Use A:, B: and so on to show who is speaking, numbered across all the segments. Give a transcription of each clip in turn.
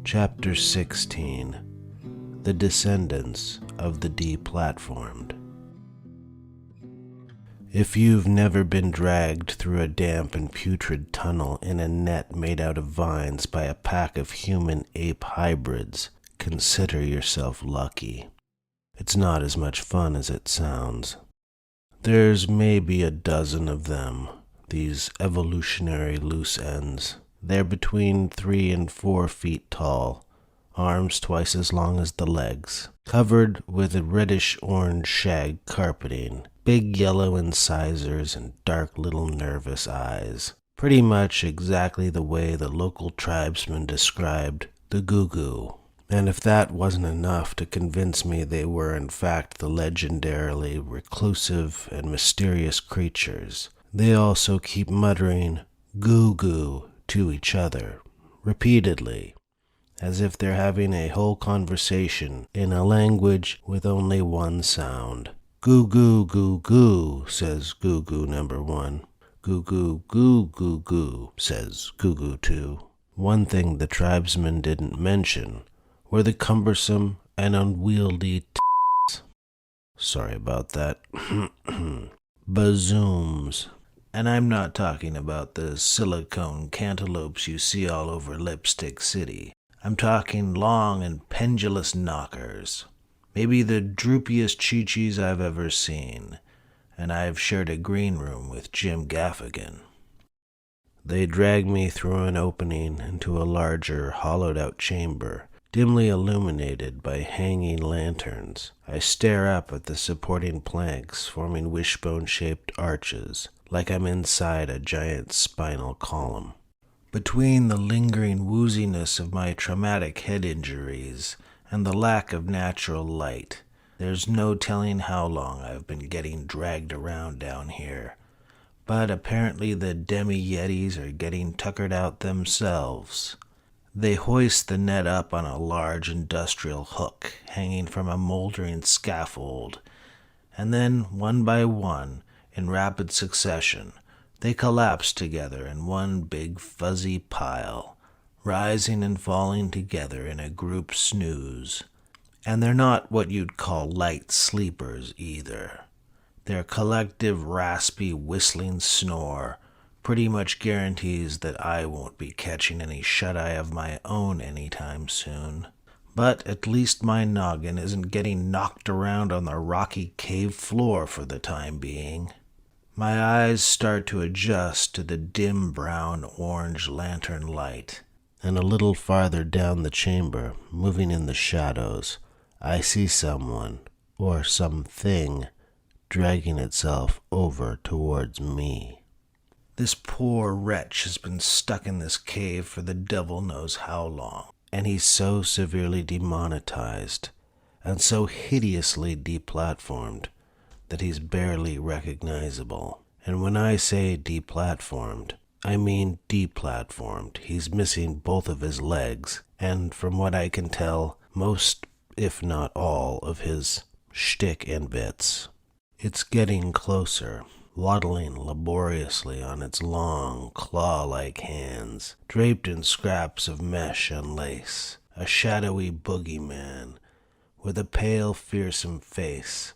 A: Chapter 16. The Descendants of the Deplatformed. If you've never been dragged through a damp and putrid tunnel in a net made out of vines by a pack of human-ape hybrids, consider yourself lucky. It's not as much fun as it sounds. There's maybe a dozen of them, these evolutionary loose ends. They're between 3 and 4 feet tall, arms twice as long as the legs, covered with a reddish-orange shag carpeting, big yellow incisors, and dark little nervous eyes. Pretty much exactly the way the local tribesman described the goo-goo. And if that wasn't enough to convince me they were in fact the legendarily reclusive and mysterious creatures, they also keep muttering goo-goo to each other, repeatedly, as if they're having a whole conversation in a language with only one sound. Goo-goo, goo-goo, says goo-goo number 1. Goo-goo, goo-goo-goo, says goo-goo 2. One thing the tribesmen didn't mention were the cumbersome and unwieldy sorry about that. Bazooms. And I'm not talking about the silicone cantaloupes you see all over Lipstick City. I'm talking long and pendulous knockers. Maybe the droopiest chi-chis I've ever seen, and I've shared a green room with Jim Gaffigan. They drag me through an opening into a larger, hollowed-out chamber, dimly illuminated by hanging lanterns. I stare up at the supporting planks forming wishbone-shaped arches, like I'm inside a giant spinal column. Between the lingering wooziness of my traumatic head injuries and the lack of natural light, there's no telling how long I've been getting dragged around down here. But apparently the demi-yetis are getting tuckered out themselves. They hoist the net up on a large industrial hook hanging from a moldering scaffold, and then, one by one, in rapid succession, they collapse together in one big fuzzy pile, rising and falling together in a group snooze. And they're not what you'd call light sleepers either. Their collective raspy whistling snore pretty much guarantees that I won't be catching any shut-eye of my own anytime soon. But at least my noggin isn't getting knocked around on the rocky cave floor for the time being. My eyes start to adjust to the dim brown-orange lantern light, and a little farther down the chamber, moving in the shadows, I see someone, or something, dragging itself over towards me. This poor wretch has been stuck in this cave for the devil knows how long, and he's so severely demonetized, and so hideously deplatformed, that he's barely recognizable. And when I say deplatformed, I mean deplatformed. He's missing both of his legs, and from what I can tell, most, if not all, of his shtick and bits. It's getting closer, waddling laboriously on its long, claw-like hands, draped in scraps of mesh and lace, a shadowy boogeyman with a pale, fearsome face,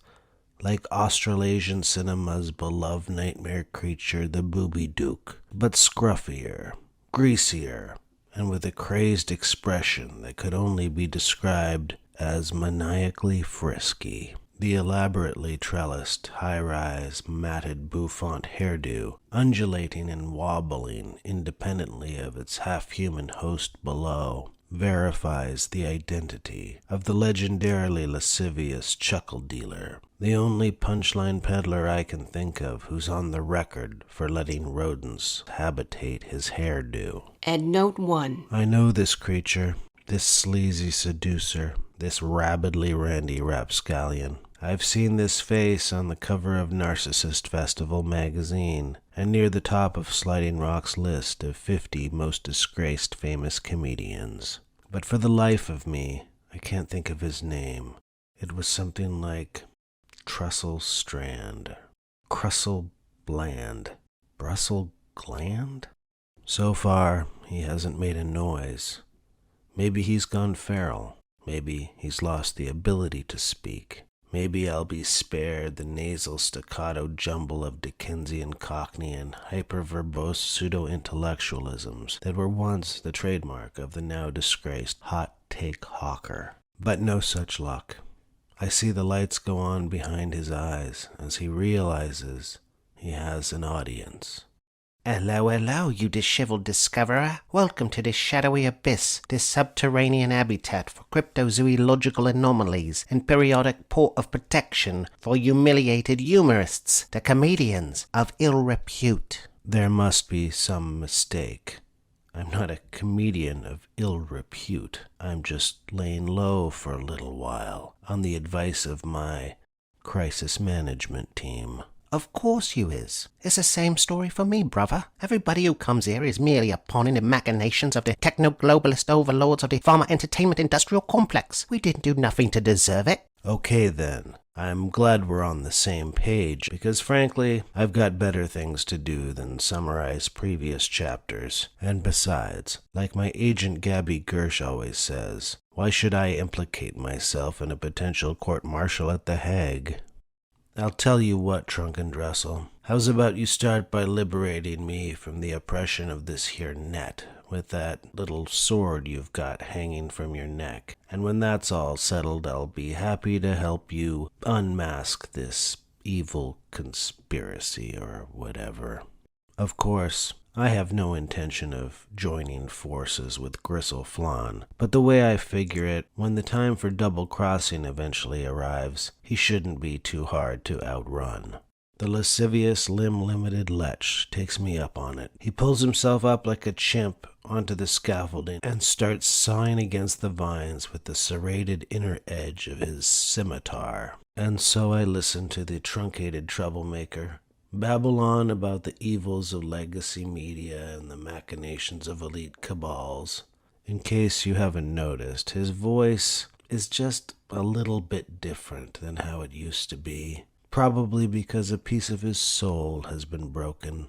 A: like Australasian cinema's beloved nightmare creature, the Booby Duke, but scruffier, greasier, and with a crazed expression that could only be described as maniacally frisky. The elaborately trellised, high-rise, matted bouffant hairdo, undulating and wobbling independently of its half-human host below, verifies the identity of the legendarily lascivious chuckle dealer, the only punchline peddler I can think of who's on the record for letting rodents habitate his hairdo.
B: Endnote 1.
A: I know this creature, this sleazy seducer, this rabidly randy rapscallion. I've seen this face on the cover of Narcissist Festival magazine, and near the top of Sliding Rock's list of 50 most disgraced famous comedians. But for the life of me, I can't think of his name. It was something like Trussell Strand, Crussell Bland, Brussels Gland? So far, he hasn't made a noise. Maybe he's gone feral. Maybe he's lost the ability to speak. Maybe I'll be spared the nasal staccato jumble of Dickensian Cockney and hyper-verbose pseudo-intellectualisms that were once the trademark of the now disgraced hot-take hawker. But no such luck. I see the lights go on behind his eyes as he realizes he has an audience.
B: Hello, hello, you disheveled discoverer. Welcome to this shadowy abyss, this subterranean habitat for cryptozoological anomalies and periodic port of protection for humiliated humorists, the comedians of ill repute.
A: There must be some mistake. I'm not a comedian of ill repute. I'm just laying low for a little while on the advice of my crisis management team.
B: Of course you is. It's the same story for me, brother. Everybody who comes here is merely a pawn in the machinations of the techno-globalist overlords of the pharma entertainment industrial complex. We didn't do nothing to deserve it.
A: Okay then. I'm glad we're on the same page, because frankly, I've got better things to do than summarize previous chapters. And besides, like my agent Gabby Gersh always says, why should I implicate myself in a potential court-martial at The Hague? I'll tell you what, Trunken Dressel. How's about you start by liberating me from the oppression of this here net with that little sword you've got hanging from your neck? And when that's all settled, I'll be happy to help you unmask this evil conspiracy or whatever. Of course, I have no intention of joining forces with Gristle Flan, but the way I figure it, when the time for double crossing eventually arrives, he shouldn't be too hard to outrun. The lascivious, limb-limited lech takes me up on it. He pulls himself up like a chimp onto the scaffolding and starts sawing against the vines with the serrated inner edge of his scimitar. And so I listen to the truncated troublemaker babble on about the evils of legacy media and the machinations of elite cabals. In case you haven't noticed, his voice is just a little bit different than how it used to be. Probably because a piece of his soul has been broken.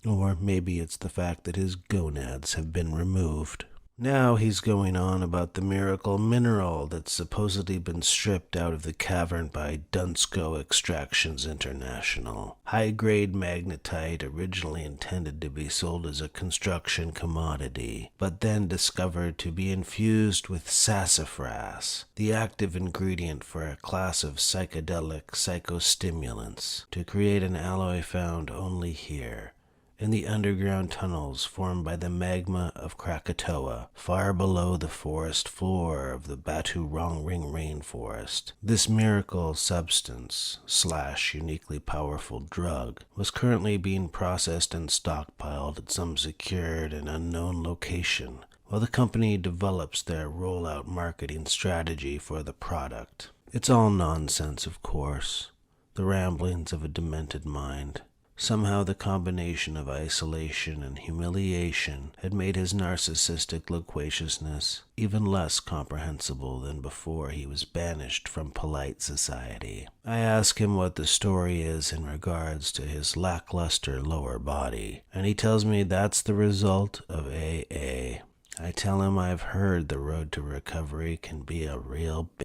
A: Or maybe it's the fact that his gonads have been removed. Now he's going on about the miracle mineral that's supposedly been stripped out of the cavern by Dunsko Extractions International. High-grade magnetite originally intended to be sold as a construction commodity, but then discovered to be infused with sassafras, the active ingredient for a class of psychedelic psychostimulants, to create an alloy found only here, in the underground tunnels formed by the magma of Krakatoa, far below the forest floor of the Batu Ronggring rainforest. This miracle substance / uniquely powerful drug was currently being processed and stockpiled at some secured and unknown location, while the company develops their rollout marketing strategy for the product. It's all nonsense, of course, the ramblings of a demented mind. Somehow the combination of isolation and humiliation had made his narcissistic loquaciousness even less comprehensible than before he was banished from polite society. I ask him what the story is in regards to his lackluster lower body, and he tells me that's the result of AA. I tell him I've heard the road to recovery can be a real bitch.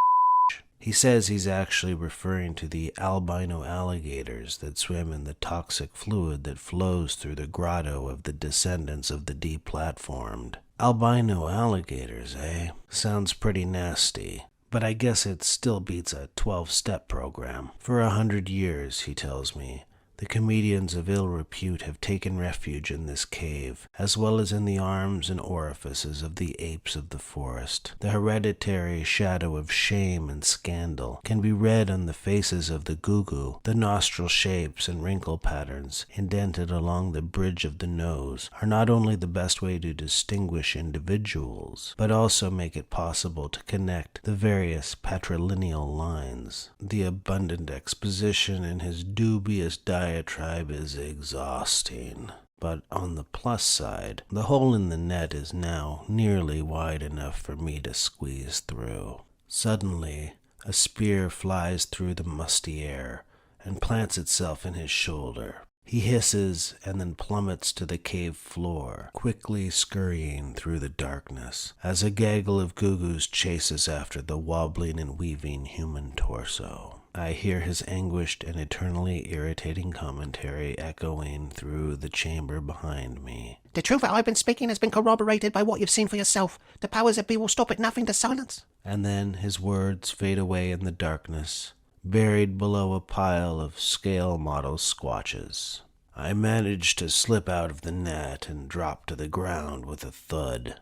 A: He says he's actually referring to the albino alligators that swim in the toxic fluid that flows through the grotto of the descendants of the Deplatformed. Albino alligators, eh? Sounds pretty nasty. But I guess it still beats a 12-step program. For 100 years, he tells me, the comedians of ill repute have taken refuge in this cave, as well as in the arms and orifices of the apes of the forest. The hereditary shadow of shame and scandal can be read on the faces of the gugu. The nostril shapes and wrinkle patterns indented along the bridge of the nose are not only the best way to distinguish individuals, but also make it possible to connect the various patrilineal lines. The abundant exposition in his dubious diatribe is exhausting. But on the plus side, the hole in the net is now nearly wide enough for me to squeeze through. Suddenly, a spear flies through the musty air and plants itself in his shoulder. He hisses and then plummets to the cave floor, quickly scurrying through the darkness as a gaggle of goo-goos chases after the wobbling and weaving human torso. I hear his anguished and eternally irritating commentary echoing through the chamber behind me.
B: The truth that I've been speaking has been corroborated by what you've seen for yourself. The powers that be will stop at nothing to silence.
A: And then his words fade away in the darkness, buried below a pile of scale model squatches. I manage to slip out of the net and drop to the ground with a thud.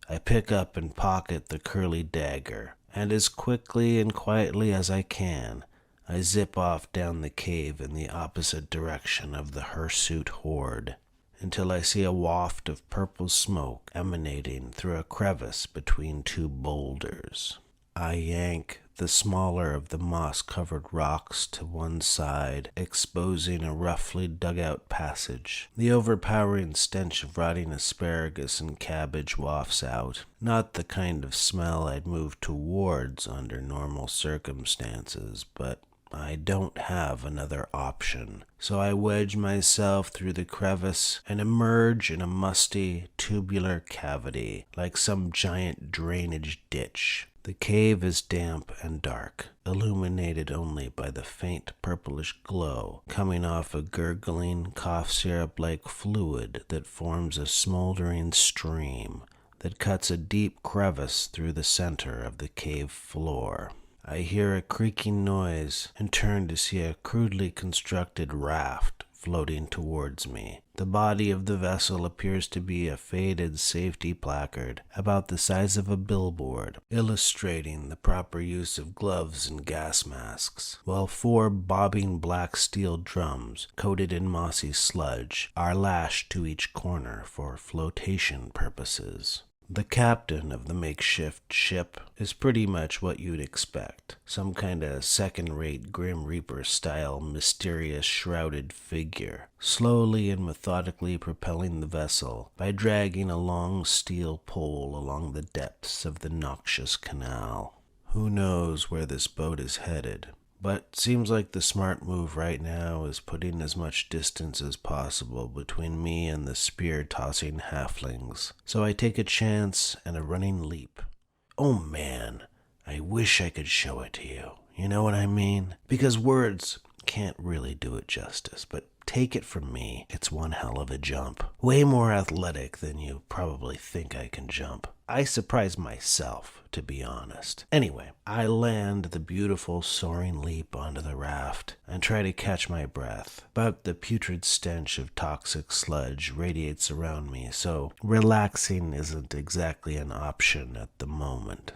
A: I pick up and pocket the curly dagger, and as quickly and quietly as I can, I zip off down the cave in the opposite direction of the hirsute horde, until I see a waft of purple smoke emanating through a crevice between two boulders. I yank the smaller of the moss-covered rocks to one side, exposing a roughly dug-out passage. The overpowering stench of rotting asparagus and cabbage wafts out, not the kind of smell I'd move towards under normal circumstances, but I don't have another option. So I wedge myself through the crevice and emerge in a musty, tubular cavity, like some giant drainage ditch. The cave is damp and dark, illuminated only by the faint purplish glow coming off a gurgling cough syrup-like fluid that forms a smoldering stream that cuts a deep crevice through the center of the cave floor. I hear a creaking noise and turn to see a crudely constructed raft floating towards me. The body of the vessel appears to be a faded safety placard about the size of a billboard, illustrating the proper use of gloves and gas masks, while 4 bobbing black steel drums, coated in mossy sludge, are lashed to each corner for flotation purposes. The captain of the makeshift ship is pretty much what you'd expect. Some kind of second-rate Grim Reaper-style mysterious shrouded figure, slowly and methodically propelling the vessel by dragging a long steel pole along the depths of the noxious canal. Who knows where this boat is headed? But seems like the smart move right now is putting as much distance as possible between me and the spear-tossing halflings. So I take a chance and a running leap. Oh man, I wish I could show it to you. You know what I mean? Because words can't really do it justice, but take it from me, it's one hell of a jump. Way more athletic than you probably think I can jump. I surprise myself, to be honest. Anyway, I land the beautiful soaring leap onto the raft and try to catch my breath, but the putrid stench of toxic sludge radiates around me, so relaxing isn't exactly an option at the moment.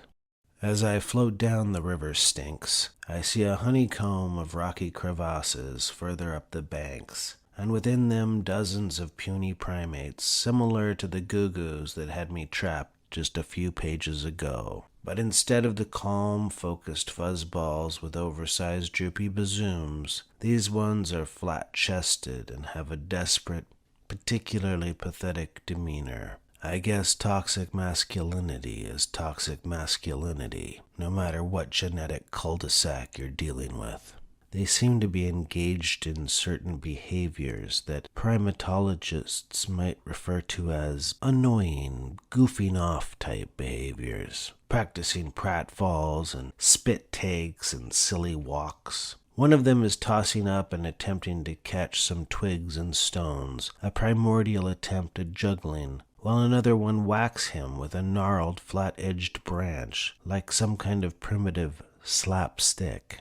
A: As I float down the river Styx, I see a honeycomb of rocky crevasses further up the banks, and within them dozens of puny primates similar to the goo-goos that had me trapped just a few pages ago. But instead of the calm, focused fuzzballs with oversized droopy bazooms, these ones are flat-chested and have a desperate, particularly pathetic demeanor. I guess toxic masculinity is toxic masculinity, no matter what genetic cul-de-sac you're dealing with. They seem to be engaged in certain behaviors that primatologists might refer to as annoying, goofing off type behaviors, practicing pratfalls and spit takes and silly walks. One of them is tossing up and attempting to catch some twigs and stones, a primordial attempt at juggling, while another one whacks him with a gnarled, flat-edged branch, like some kind of primitive slapstick.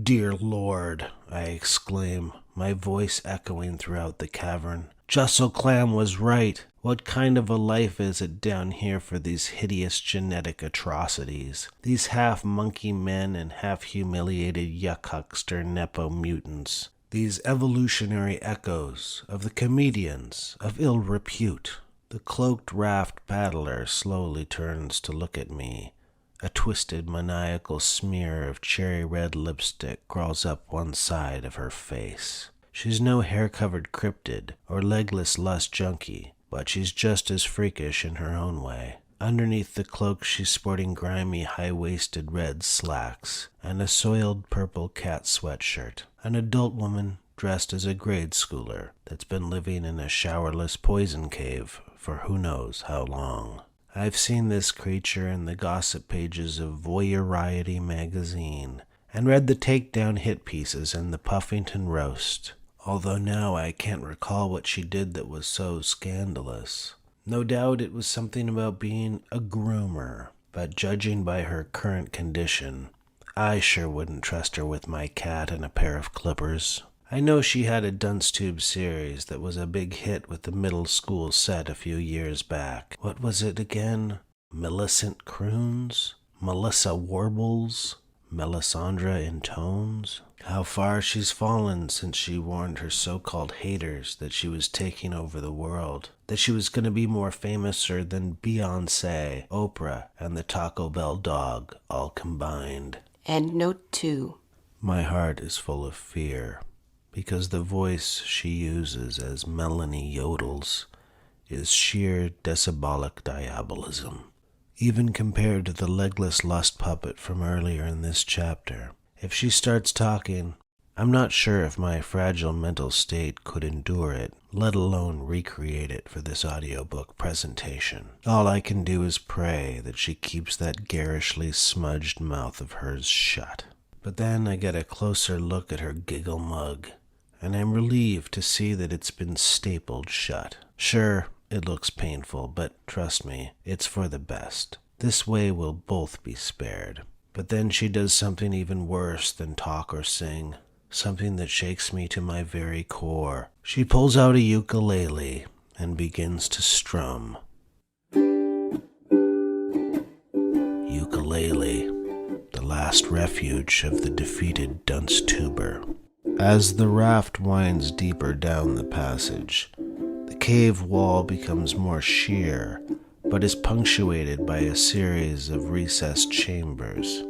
A: "Dear Lord," I exclaim, my voice echoing throughout the cavern. "Jussel Clam was right. What kind of a life is it down here for these hideous genetic atrocities? These half-monkey men and half-humiliated yuck-huckster nepo-mutants. These evolutionary echoes of the comedians of ill repute." The cloaked raft paddler slowly turns to look at me. A twisted, maniacal smear of cherry-red lipstick crawls up one side of her face. She's no hair-covered cryptid or legless lust junkie, but she's just as freakish in her own way. Underneath the cloak she's sporting grimy, high-waisted red slacks and a soiled purple cat sweatshirt. An adult woman, dressed as a grade schooler that's been living in a showerless poison cave for who knows how long. I've seen this creature in the gossip pages of Voyeuriety magazine and read the takedown hit pieces in the Puffington Roast, although now I can't recall what she did that was so scandalous. No doubt it was something about being a groomer, but judging by her current condition, I sure wouldn't trust her with my cat and a pair of clippers. I know she had a dunce tube series that was a big hit with the middle school set a few years back. What was it again? Millicent Croons? Melissa Warbles? Melisandre in Tones? How far she's fallen since she warned her so-called haters that she was taking over the world, that she was going to be more famouser than Beyoncé, Oprah, and the Taco Bell dog all combined.
C: Endnote 2.
A: My heart is full of fear, because the voice she uses as Melanie yodels is sheer decibolic diabolism, even compared to the legless lust puppet from earlier in this chapter. If she starts talking, I'm not sure if my fragile mental state could endure it, let alone recreate it for this audiobook presentation. All I can do is pray that she keeps that garishly smudged mouth of hers shut. But then I get a closer look at her giggle mug, and I'm relieved to see that it's been stapled shut. Sure, it looks painful, but trust me, it's for the best. This way we'll both be spared. But then she does something even worse than talk or sing, something that shakes me to my very core. She pulls out a ukulele and begins to strum. Ukulele, the last refuge of the defeated dunce tuber. As the raft winds deeper down the passage, the cave wall becomes more sheer, but is punctuated by a series of recessed chambers,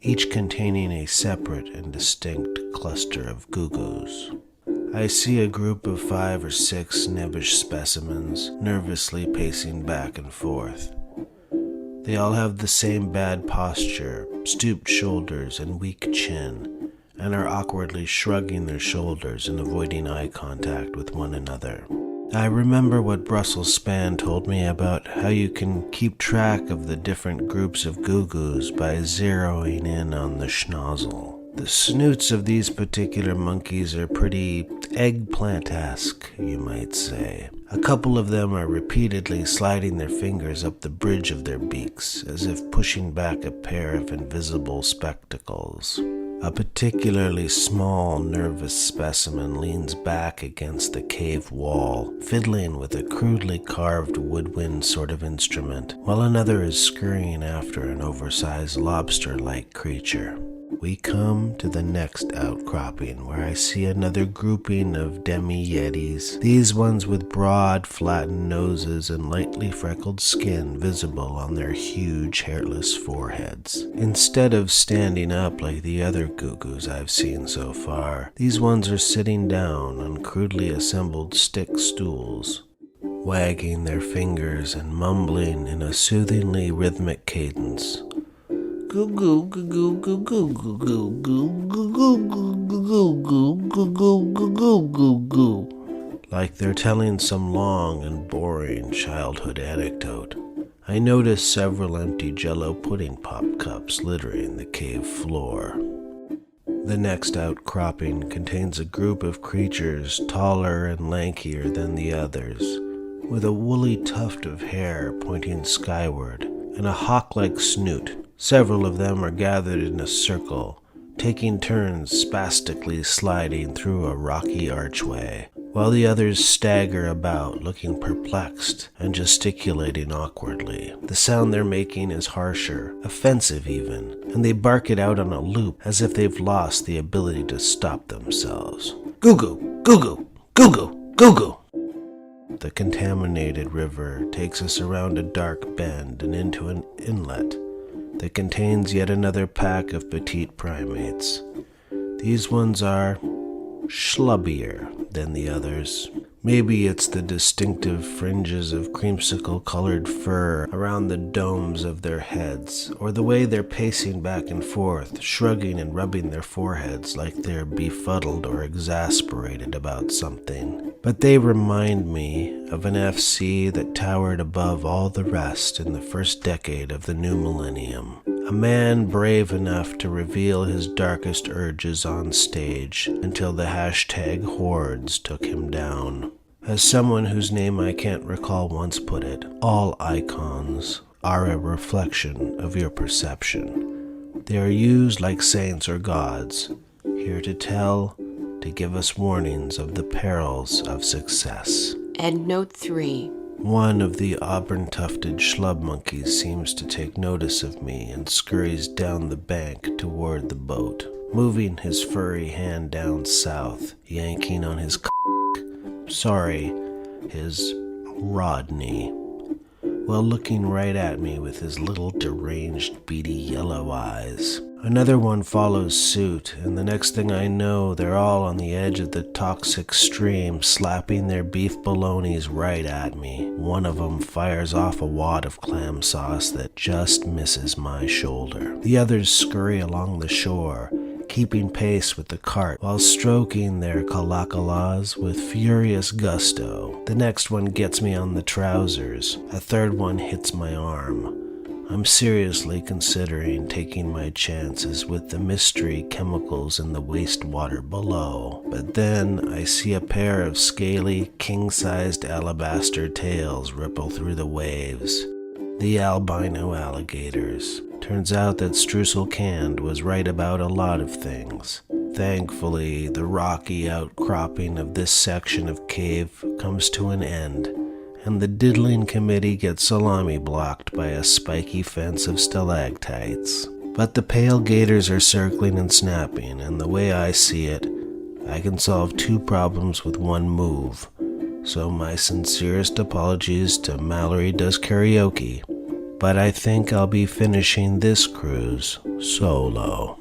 A: each containing a separate and distinct cluster of goo-goos. I see a group of 5 or 6 nebbish specimens nervously pacing back and forth. They all have the same bad posture, stooped shoulders and weak chin, and are awkwardly shrugging their shoulders and avoiding eye contact with one another. I remember what Brussels Span told me about how you can keep track of the different groups of goo-goos by zeroing in on the schnozzle. The snoots of these particular monkeys are pretty eggplant-esque, you might say. A couple of them are repeatedly sliding their fingers up the bridge of their beaks, as if pushing back a pair of invisible spectacles. A particularly small, nervous specimen leans back against the cave wall, fiddling with a crudely carved woodwind sort of instrument, while another is scurrying after an oversized lobster-like creature. We come to the next outcropping, where I see another grouping of demi-yetis, these ones with broad, flattened noses and lightly freckled skin visible on their huge, hairless foreheads. Instead of standing up like the other goo-goos I've seen so far, these ones are sitting down on crudely assembled stick stools, wagging their fingers and mumbling in a soothingly rhythmic cadence. Goo goo goo goo goo goo goo goo goo goo goo goo goo goo goo goo goo, like they're telling some long and boring childhood anecdote. I notice several empty Jell-O pudding pop cups littering the cave floor. The next outcropping contains a group of creatures taller and lankier than the others, with a woolly tuft of hair pointing skyward and a hawk-like snoot. Several of them are gathered in a circle, taking turns spastically sliding through a rocky archway, while the others stagger about, looking perplexed and gesticulating awkwardly. The sound they're making is harsher, offensive even, and they bark it out on a loop as if they've lost the ability to stop themselves. Goo-goo! Goo-goo! Goo-goo! Goo-goo! The contaminated river takes us around a dark bend and into an inlet that contains yet another pack of petite primates. These ones are schlubbier than the others, Maybe it's the distinctive fringes of creamsicle-colored fur around the domes of their heads, or the way they're pacing back and forth, shrugging and rubbing their foreheads like they're befuddled or exasperated about something. But they remind me of an FC that towered above all the rest in the first decade of the new millennium. A man brave enough to reveal his darkest urges on stage until the hashtag hordes took him down. As someone whose name I can't recall once put it, all icons are a reflection of your perception. They are used like saints or gods, here to tell, to give us warnings of the perils of success.
C: Endnote 3.
A: One of the auburn-tufted schlub monkeys seems to take notice of me and scurries down the bank toward the boat, moving his furry hand down south, yanking on his his Rodney, while looking right at me with his little deranged beady yellow eyes. Another one follows suit, and the next thing I know, they're all on the edge of the toxic stream, slapping their beef bolognas right at me. One of them fires off a wad of clam sauce that just misses my shoulder. The others scurry along the shore, keeping pace with the cart while stroking their kalakalas with furious gusto. The next one gets me on the trousers. A third one hits my arm. I'm seriously considering taking my chances with the mystery chemicals in the wastewater below. But then I see a pair of scaly, king-sized alabaster tails ripple through the waves. The albino alligators. Turns out that Streusel Canned was right about a lot of things. Thankfully, the rocky outcropping of this section of cave comes to an end, and the diddling committee gets salami blocked by a spiky fence of stalactites. But the pale gators are circling and snapping, and the way I see it, I can solve two problems with one move. So my sincerest apologies to Mallory Does Karaoke, but I think I'll be finishing this cruise solo.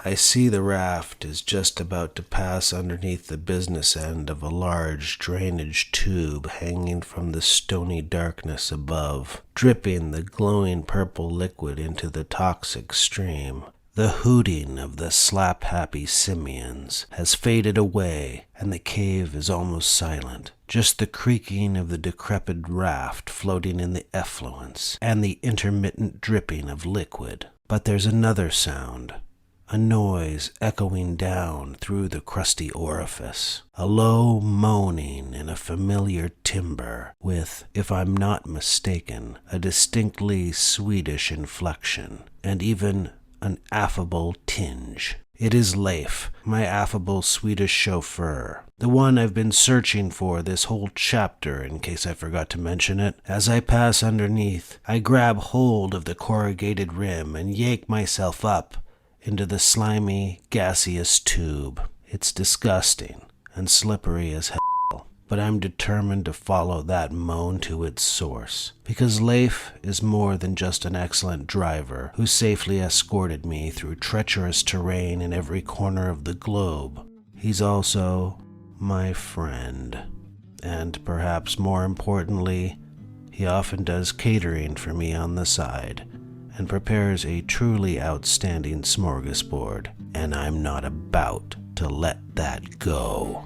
A: I see the raft is just about to pass underneath the business end of a large drainage tube hanging from the stony darkness above, dripping the glowing purple liquid into the toxic stream. The hooting of the slap-happy simians has faded away, and the cave is almost silent. Just the creaking of the decrepit raft floating in the effluence, and the intermittent dripping of liquid. But there's another sound. A noise echoing down through the crusty orifice. A low moaning in a familiar timbre with, if I'm not mistaken, a distinctly Swedish inflection, and even an affable tinge. It is Leif, my affable Swedish chauffeur, the one I've been searching for this whole chapter in case I forgot to mention it. As I pass underneath, I grab hold of the corrugated rim and yank myself up into the slimy, gaseous tube. It's disgusting and slippery as hell, but I'm determined to follow that moan to its source, because Leif is more than just an excellent driver who safely escorted me through treacherous terrain in every corner of the globe. He's also my friend, and perhaps more importantly, he often does catering for me on the side, and prepares a truly outstanding smorgasbord, and I'm not about to let that go.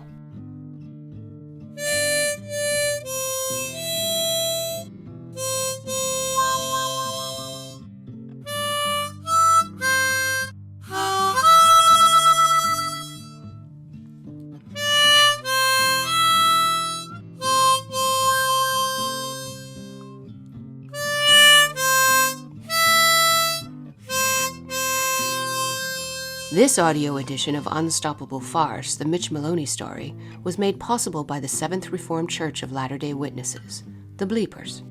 C: This audio edition of Unstoppable Farce, the Mitch Maloney story, was made possible by the Seventh Reformed Church of Latter-day Witnesses, the Bleepers.